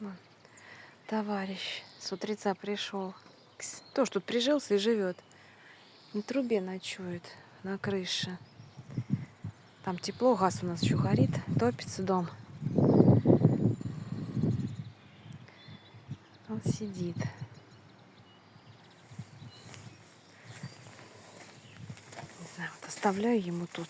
Вон, товарищ с утреца пришел. Тоже тут прижился и живет. На трубе ночует, на крыше. Там тепло, газ у нас еще горит, топится дом. Он сидит. Не знаю, вот оставляю ему тут.